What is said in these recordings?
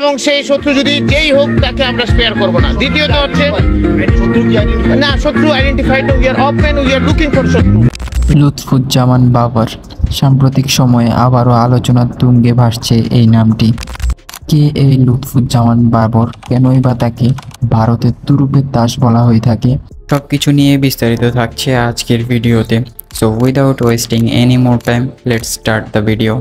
এবং সেই শত্রু যদি যেই হোক তাকে আমরা স্পেয়ার করব না। দ্বিতীয়ত হচ্ছে না, শত্রু identified, we are open, we are looking for শত্রু। লুৎফুজ্জামান বাবর, সাম্প্রতিক সময়ে আবারও আলোচনার তুঙ্গে ভাসছে এই নামটি। কে এই লুৎফুজ্জামান বাবর? কেনই বা তাকে ভারতের তুরুপের দাস বলা হয়ে থাকে? সবকিছু নিয়ে বিস্তারিত থাকছে আজকের ভিডিওতে। So without wasting any more time, let's start the video.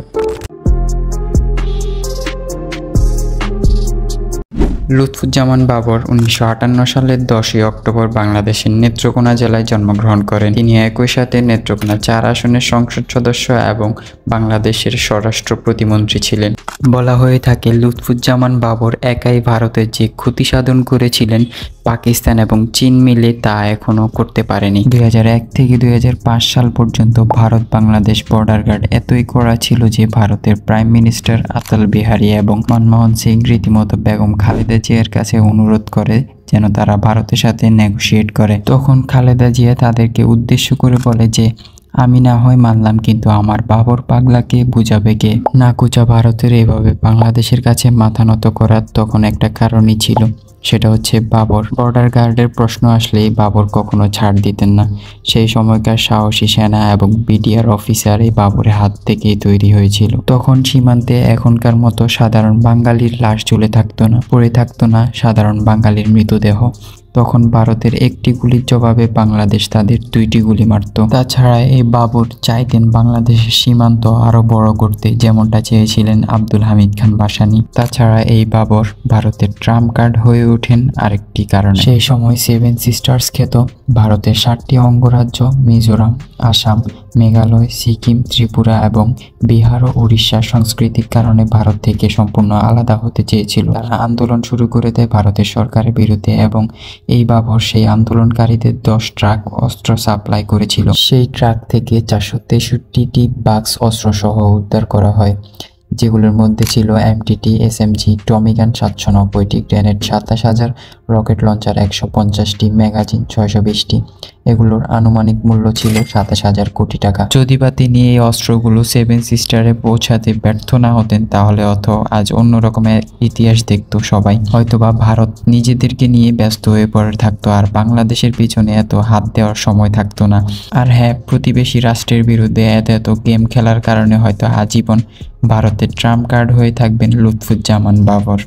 Lutfuzzaman Babar 1958 সালের 10ই অক্টোবর বাংলাদেশের নেত্রকোনা জেলায় জন্মগ্রহণ করেন। তিনি একই সাথে নেত্রকোনা 4 আসনের সংসদ সদস্য এবং বাংলাদেশের স্বরাষ্ট্র প্রতিমন্ত্রী ছিলেন। বলা হয়ে থাকে লুৎফুজ্জামান বাবর একাই ভারতের যে ক্ষতি সাধন করেছিলেন পাকিস্তান এবং চীন মিলে তা এখনও করতে পারেনি। 2001 থেকে 2005 সাল পর্যন্ত ভারত বাংলাদেশ বর্ডার গার্ড এতই কড়া ছিল যে ভারতের প্রাইম মিনিস্টার অটল বিহারী এবং মনমোহন সিং রীতিমতো বেগম খালেদা জিয়ার কাছে অনুরোধ করে যেন তারা ভারতের সাথে নেগোশিয়েট করে। তখন খালেদা জিয়া তাদেরকে উদ্দেশ্য করে বলে যে আমি না হয় মানলাম, কিন্তু আমার বাবর পাগলাকে বুঝাবে কে? না কুচা ভারতের এভাবে বাংলাদেশের কাছে মাথা নত করার তখন একটা কারণই ছিল, সেটা হচ্ছে বাবর। বর্ডার গার্ডের প্রশ্ন আসলেই বাবর কখনো ছাড় দিতেন না। সেই সময়কার সাহসী সেনা এবং বিডিআর অফিসার এই বাবরের হাত থেকেই তৈরি হয়েছিল। তখন সীমান্তে এখনকার মতো সাধারণ বাঙালির লাশ ঝুলে থাকতো না, পড়ে থাকতো না সাধারণ বাঙালির মৃতদেহ। তখন ভারতের একটি গুলির জবাবে বাংলাদেশ তাদের 2টি গুলি মারত। তাছাড়া এই বাবর চাইতেন বাংলাদেশের সীমান্ত আরো বড় করতে, যেমনটা চেয়েছিলেন আব্দুল হামিদ খান ভাসানী। তাছাড়া এই বাবর ভারতের ট্রাম্প কার্ড হয়ে ওঠেন আরেকটি কারণ। সেই সময় 7 সিস্টার্স খ্যাত ভারতের 7টি অঙ্গরাজ্য মিজোরাম, আসাম, মেঘালয়, সিকিম, ত্রিপুরা এবং বিহার ও উড়িষ্যা সাংস্কৃতিক কারণে ভারত থেকে সম্পূর্ণ আলাদা হতে চেয়েছিল। তারা আন্দোলন শুরু করে দেয় ভারতের সরকারের বিরুদ্ধে এবং এই বাবর সেই আন্দোলনকারীদের 10 ট্রাক অস্ত্র সাপ্লাই করেছিল। সেই ট্রাক থেকে 463টি বাক্স অস্ত্রসহ উদ্ধার করা হয়, যেগুলোর মধ্যে ছিল এমটিটি, এসএমজি, টমিগান 790টি, গ্রেনেড 27,000, রকেট লঞ্চার 150টি, ম্যাগাজিন 620টি। এগুলোর আনুমানিক মূল্য ছিল 27,000 কোটি টাকা। যদি বা তিনি এই অস্ত্রগুলো 7 সিস্টারে পৌঁছাতে ব্যর্থ না হতেন, তাহলে আজ অন্য রকমের ইতিহাস দেখতো সবাই। হয়তোবা ভারত নিজেদেরকে নিয়ে ব্যস্ত হয়ে পড়ে থাকতো, আর বাংলাদেশের পিছনে এত হাত দেওয়ার সময় থাকতো না। আর হ্যাঁ, প্রতিবেশী রাষ্ট্রের বিরুদ্ধে এত গেম খেলার কারণে হয়তো আজীবন ভারতের ট্রাম্প কার্ড হয়ে থাকবেন লুৎফুজ্জামান বাবর।